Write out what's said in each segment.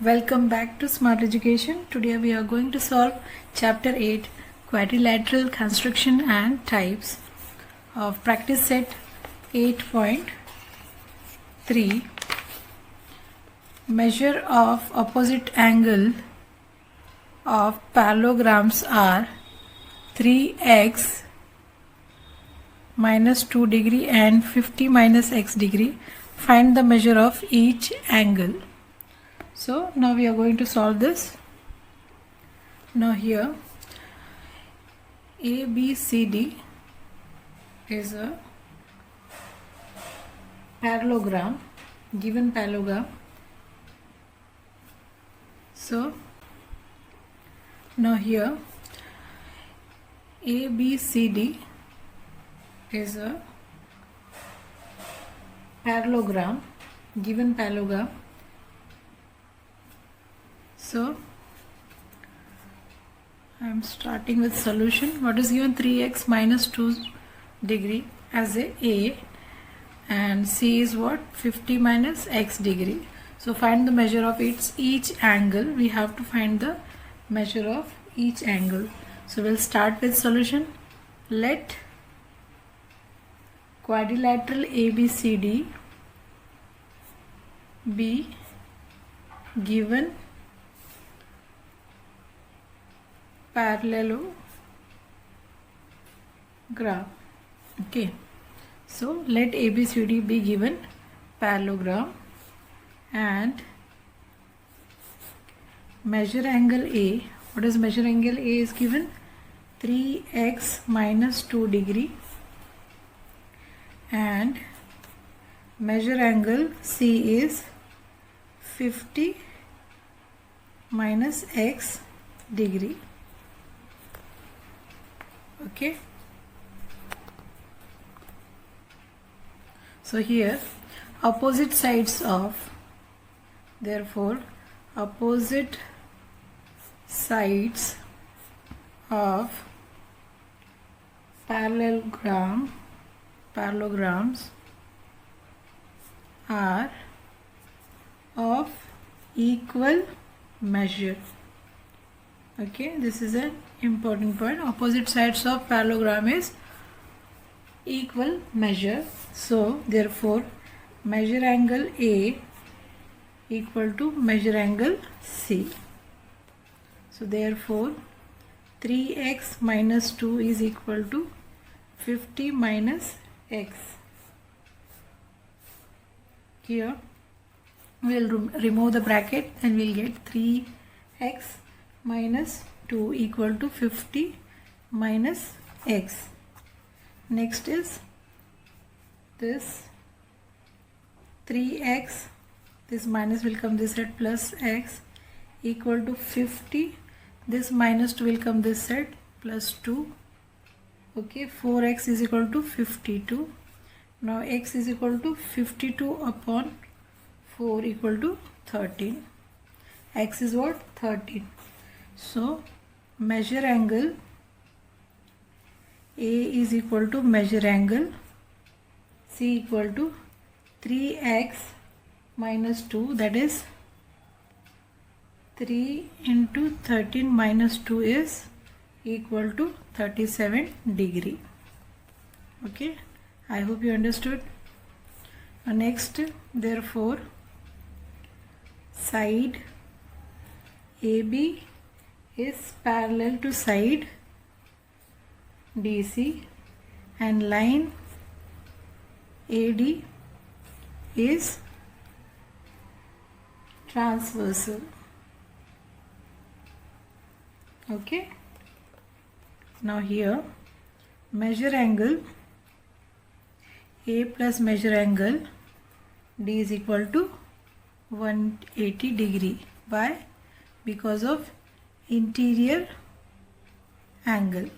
Welcome back to Smart Education. Today we are going to solve Chapter 8 Quadrilateral Construction and Types of Practice Set 8.3. Measure of opposite angle of parallelograms are 3x minus 2 degree and 50 minus x degree. Find the measure of each angle. So now we are going to solve this. Now here ABCD is a parallelogram, given parallelogram. So now here ABCD is a parallelogram, given parallelogram. So I am starting with solution. What is given? 3x minus 2 degree as A and C is what? 50 minus x degree. So find the measure of each angle. We have to find the measure of each angle. So we'll start with solution. Let quadrilateral ABCD be given parallelogram. Okay, so let ABCD be given parallelogram and measure angle A. What is measure angle A? Is given 3x minus 2 degree and measure angle C is 50 minus x degree. Okay, so here opposite sides of, therefore opposite sides of parallelograms are of equal measure. Okay, this is an important point. Opposite sides of parallelogram is equal measure. So therefore measure angle A equal to measure angle C. So therefore 3x minus 2 is equal to 50 minus x. Here we will remove the bracket and we will get 3x minus 2 equal to 50 minus x. Next is this 3x, this minus will come this side, plus x equal to 50, this minus 2 will come this side, plus 2. Okay, 4x is equal to 52. Now x is equal to 52 upon 4 equal to 13. X is what? 13. So measure angle A is equal to measure angle C equal to 3x minus 2, that is 3 into 13 minus 2 is equal to 37 degree. Okay, I hope you understood. Next, therefore side AB is parallel to side DC and line AD is transversal. Okay, now here measure angle A plus measure angle D is equal to 180 degree. Why? Because of interior angle.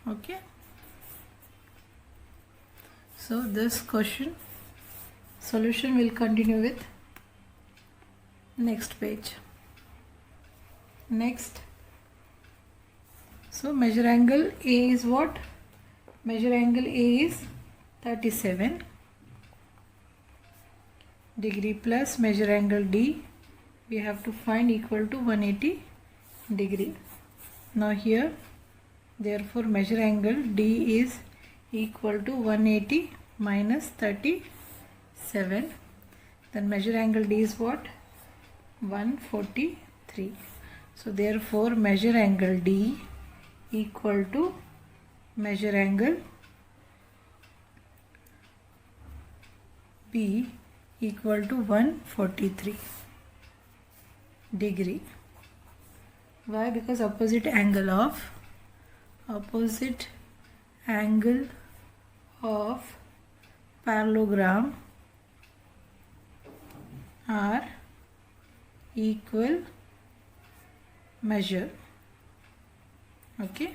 Okay, so this question solution will continue with next page. Next, so measure angle A is what? Measure angle A is 37. degree plus measure angle D we have to find equal to 180 degree. Now here therefore measure angle D is equal to 180 minus 37. Then measure angle D is what? 143. So therefore measure angle D equal to measure angle B equal to 143 degree. Why? Because opposite angle of parallelogram are equal measure. Okay,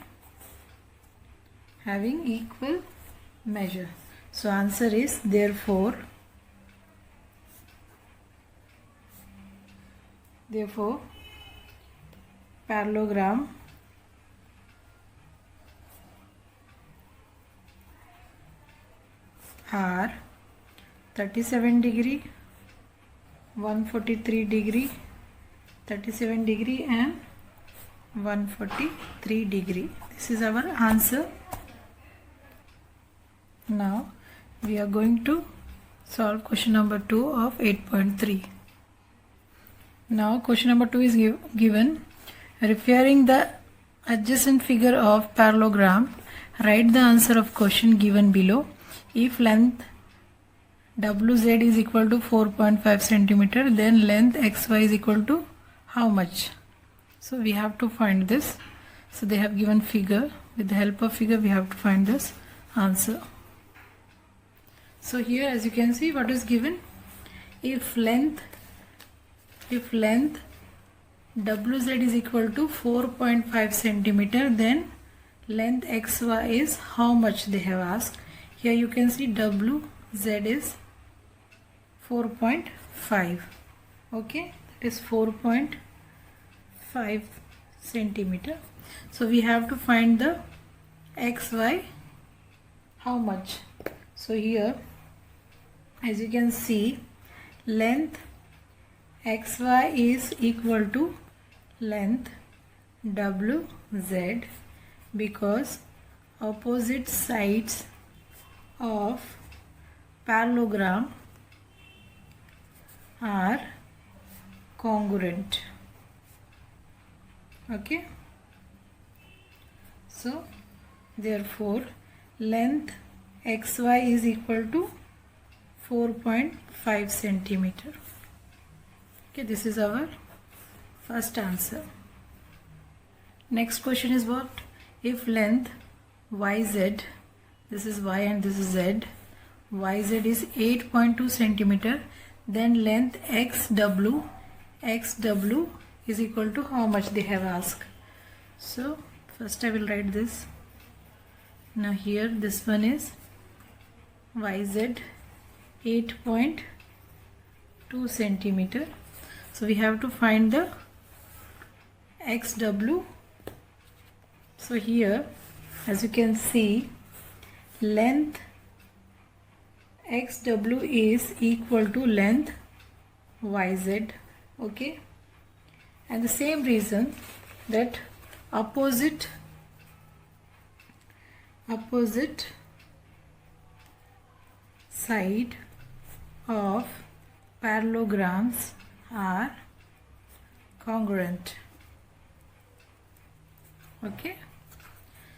having equal measure. So answer is therefore parallelogram are 37 degree, 143 degree, 37 degree and 143 degree. This is our answer. Now we are going to solve question number 2 of 8.3. Now question number 2 is given. Referring the adjacent figure of parallelogram, write the answer of question given below. If length WZ is equal to 4.5 centimeter, then length XY is equal to how much? So we have to find this. So they have given figure. With the help of figure we have to find this answer. So here as you can see what is given. If length WZ is equal to 4.5 centimeter, then length XY is how much they have asked. Here you can see WZ is 4.5. Okay, that is 4.5 centimeter. So we have to find the XY how much. So here as you can see length XY is equal to length WZ because opposite sides of parallelogram are congruent. Okay, so therefore length XY is equal to 4.5 centimeter. Okay, this is our first answer. Next question is what? If length YZ, this is Y and this is Z, YZ is 8.2 centimeter, then length XW is equal to how much they have asked. So first I will write this. Now here this one is YZ 8.2 centimeter. So we have to find the XW. So here as you can see length XW is equal to length YZ. Okay, and the same reason that opposite side of parallelograms are congruent. Okay,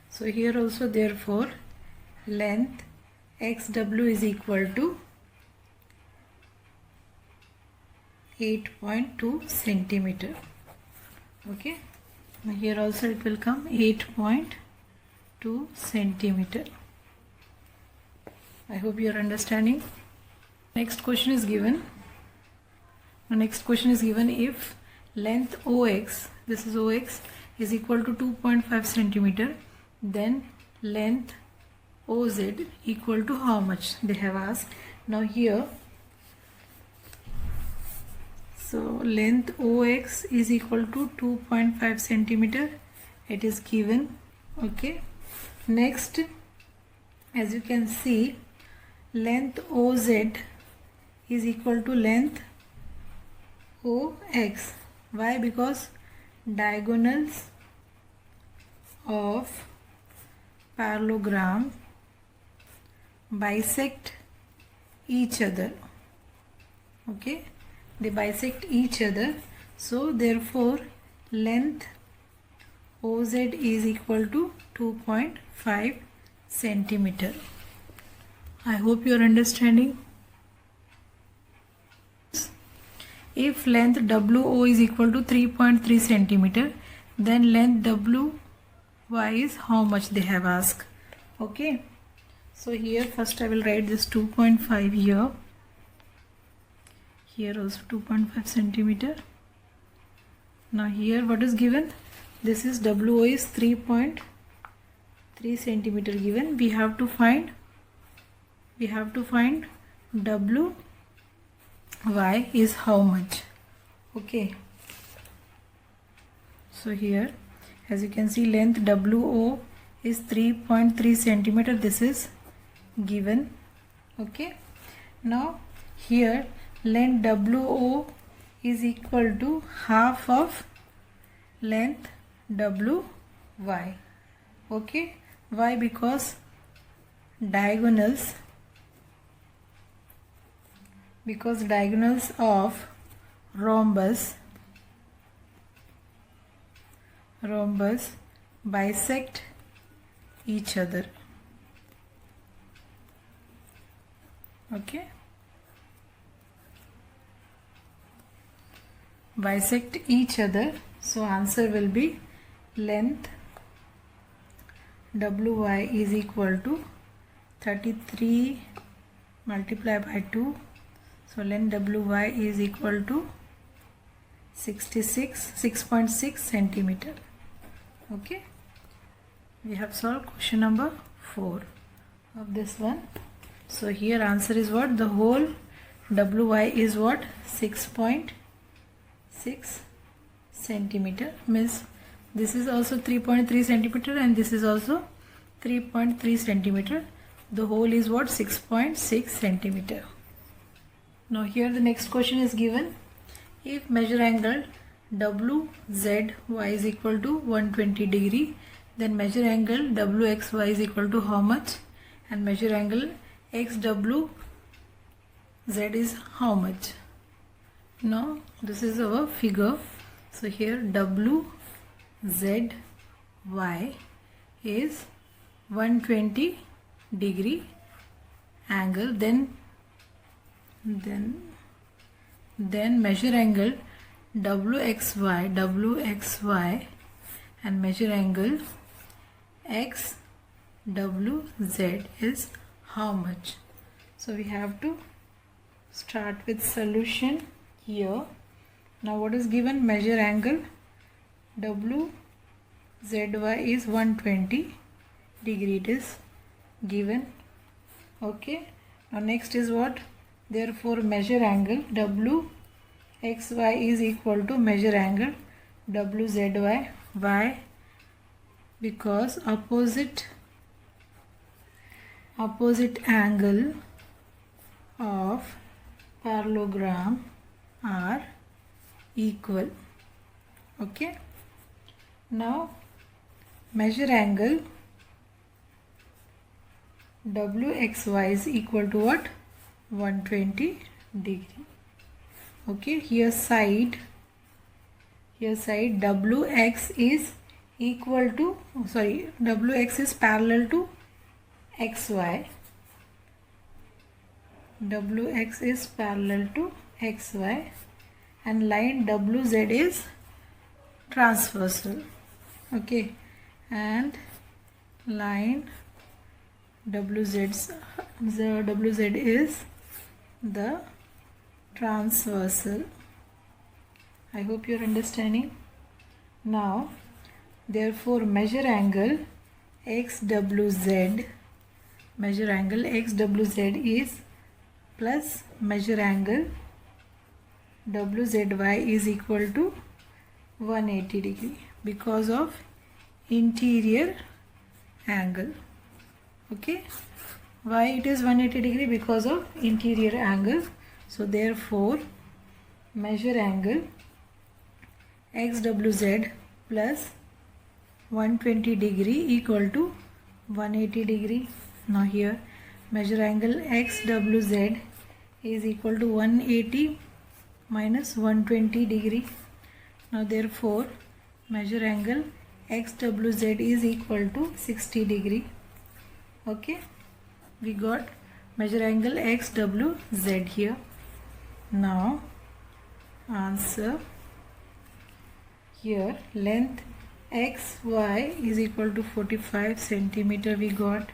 so here also therefore length XW is equal to 8.2 centimeter. Okay, now here also it will come 8.2 centimeter. I hope you are understanding. Next question is given. The next question is given if length OX, this is OX, is equal to 2.5 centimeter, then length OZ equal to how much they have asked. Now here, so length OX is equal to 2.5 centimeter, it is given. Okay, next as you can see length OZ is equal to length OX. Why? Because diagonals of parallelogram bisect each other. Okay, they bisect each other, so therefore length OZ is equal to 2.5 centimeter. I hope you are understanding. If length WO is equal to 3.3 centimeter, then length WY is how much they have asked. Okay, so here first I will write this 2.5 here. Here also 2.5 centimeter. Now here what is given? This is WO is 3.3 centimeter given. We have to find WY is how much. Okay, so here as you can see, length WO is 3.3 centimeter. This is given. Okay, now here length WO is equal to half of length WY. Okay, why? Because diagonals of rhombus bisect each other. Okay, bisect each other, so answer will be length WY is equal to 33 multiplied by 2, so length WY is equal to 6.6 centimeter. Okay, we have solved question number 4 of this one. So here answer is what? The whole WY is what? 6.6 centimeter. Means this is also 3.3 centimeter and this is also 3.3 centimeter. The whole is what? 6.6 centimeter. Now here the next question is given. If measure angle WZY is equal to 120 degree, then measure angle WXY is equal to how much? And measure angle XWZ is how much? Now this is our figure. So here WZY is 120 degree angle, then measure angle WXY and measure angle XWZ is how much? So we have to start with solution here. Now what is given? Measure angle WZY is 120 degree, it is given. Okay, now next is what? Therefore measure angle WXY is equal to measure angle WZY. Why? Because opposite angle of parallelogram are equal. Okay, now measure angle WXY is equal to what? 120 degree. Okay, here side WX is equal to, WX is parallel to XY. WX is parallel to XY and line WZ is transversal. Okay, and line WZ is the transversal. I hope you are understanding. Now therefore measure angle XWZ is plus measure angle WZY is equal to 180 degree because of interior angle. Okay, why it is 180 degree? Because of interior angle. So therefore measure angle XWZ plus 120 degree equal to 180 degree. Now here measure angle XWZ is equal to 180 minus 120 degree. Now therefore measure angle XWZ is equal to 60 degree. Okay, we got measure angle XWZ here. Now answer here, length XY is equal to 45 centimeter we got.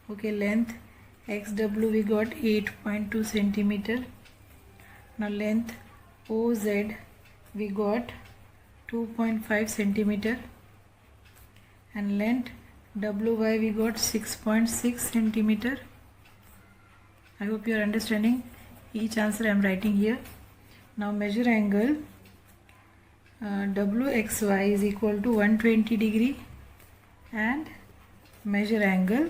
Okay, length XW we got 8.2 centimeter. Now length OZ we got 2.5 centimeter and length WY we got 6.6 centimeter. I hope you are understanding each answer I am writing here. Now measure angle WXY is equal to 120 degree and measure angle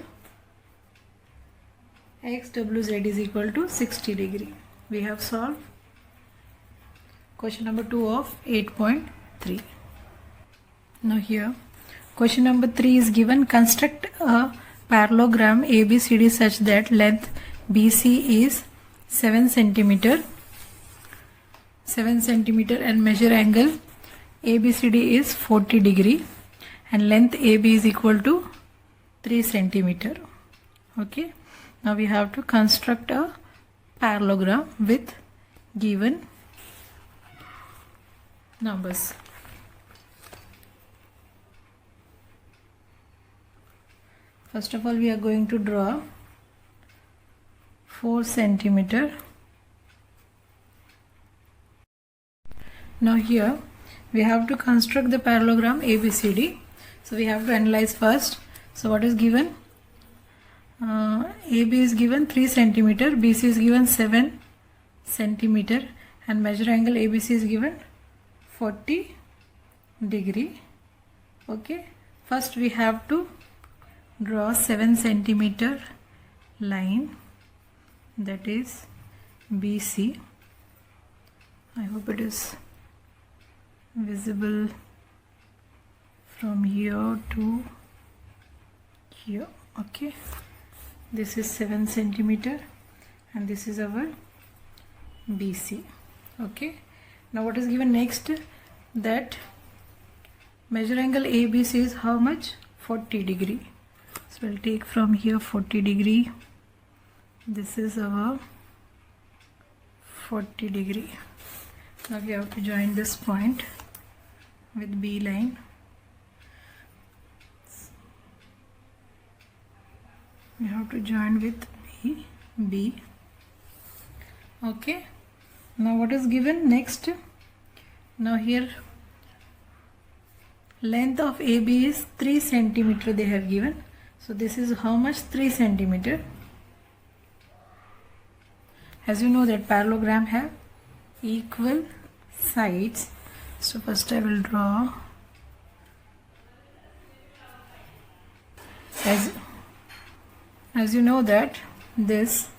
XWZ is equal to 60 degree. We have solved question number 2 of 8.3. Now here question number 3 is given. Construct a parallelogram ABCD such that length BC is 7 centimeter and measure angle ABCD is 40 degree and length AB is equal to 3 centimeter. Okay, now we have to construct a parallelogram with given numbers. First of all, we are going to draw 4 centimeter. Now here we have to construct the parallelogram ABCD. So we have to analyze first. So what is given? AB is given 3 centimeter, BC is given 7 centimeter and measure angle ABC is given 40 degree. Okay, first we have to draw 7 centimeter line, that is BC. I hope it is visible from here to here. Okay, this is 7 centimeter and this is our BC. Okay, now what is given next? That measure angle ABC is how much? 40 degree. So we'll take from here 40 degree. This is our 40 degree. Now we have to join this point with B line. We have to join with B. Okay, now what is given next? Now here length of AB is 3 centimeter they have given. So this is how much? 3 centimeter. As you know that parallelogram have equal sides. So first I will draw as you know that this.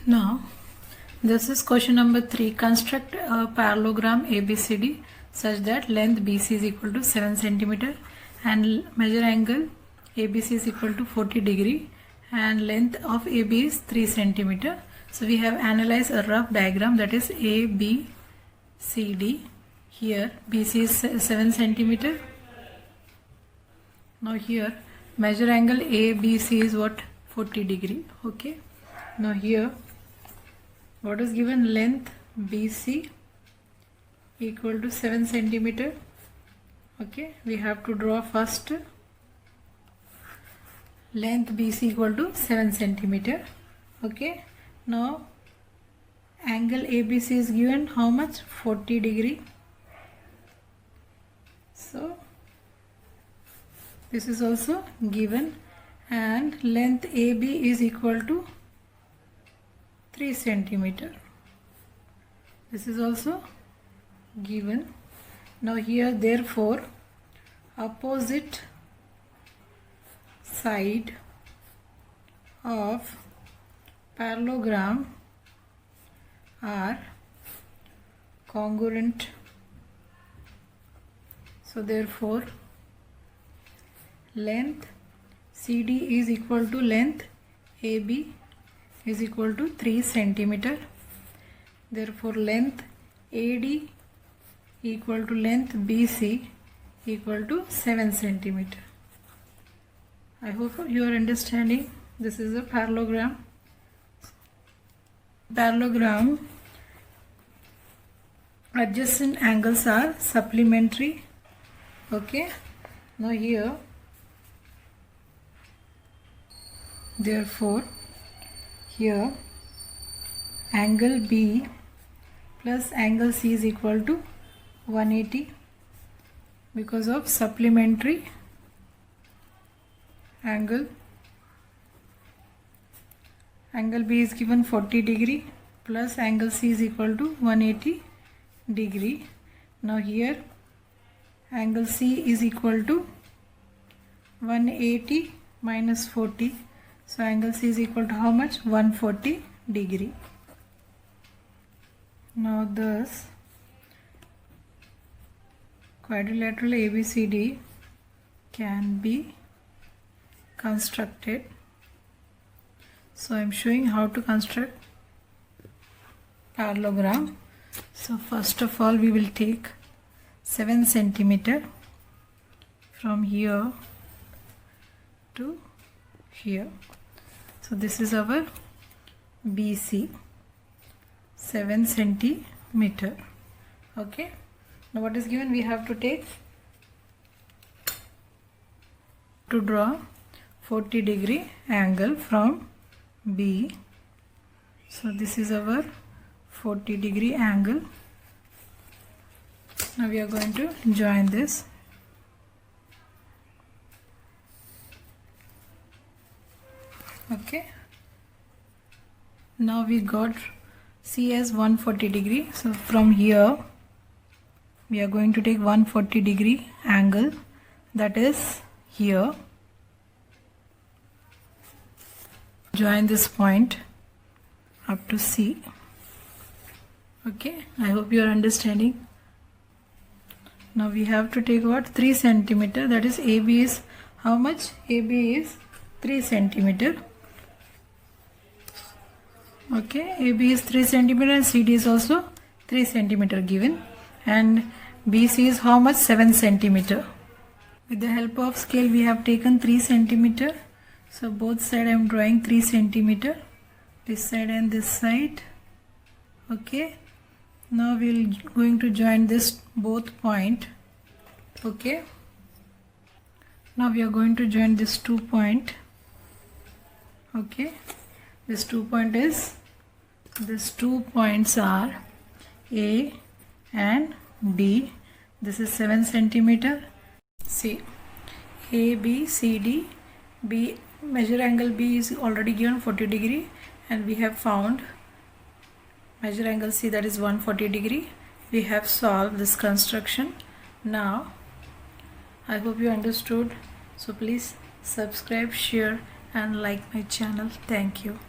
Now this is question number 3. Construct a parallelogram ABCD such that length BC is equal to 7 centimeter and measure angle ABC is equal to 40 degree and length of AB is 3 centimeter. So we have analyzed a rough diagram, that is ABCD. Here BC is 7 centimeter. Now here measure angle ABC is what? 40 degree. Okay, now here what is given? Length BC equal to 7 centimeter. Okay, we have to draw first length BC equal to 7 centimeter. Okay, now angle ABC is given how much? 40 degree. So this is also given and length AB is equal to 3 centimeter. This is also given. Now here therefore opposite side of parallelogram are congruent. So therefore length CD is equal to length AB is equal to 3 centimeter. Therefore length AD equal to length BC equal to 7 centimeter. I hope you are understanding. This is a parallelogram. Parallelogram adjacent angles are supplementary. Okay, now here therefore here angle B plus angle C is equal to 180 because of supplementary angle. Angle B is given 40 degree plus angle C is equal to 180 degree. Now here angle C is equal to 180 minus 40. So angle C is equal to how much? 140 degree. Now thus quadrilateral ABCD can be constructed. So I am showing how to construct parallelogram. So first of all we will take 7 centimeter from here to here. So this is our BC, 7 centimeter. Okay, now what is given? We have to take to draw 40 degree angle from B. So this is our 40 degree angle. Now we are going to join this. Okay, now we got C as 140 degree. So from here we are going to take 140 degree angle, that is here. Join this point up to C. Okay, I hope you are understanding. Now we have to take what? 3 centimeter, that is AB is how much? AB is 3 centimeter. Okay, AB is 3 centimeter and CD is also 3 centimeter given, and BC is how much? 7 centimeter. With the help of scale we have taken 3 centimeter. So both side I am drawing 3 centimeter, this side and this side. Okay, now we will going to join this both point. Okay, now we are going to join this 2 point. Okay, this 2 point is, these 2 points are A and B. This is 7 centimeter. See, A, B, C, D, B, measure angle B is already given 40 degree, and we have found measure angle C, that is 140 degree. We have solved this construction. Now I hope you understood. So please subscribe, share and like my channel. Thank you.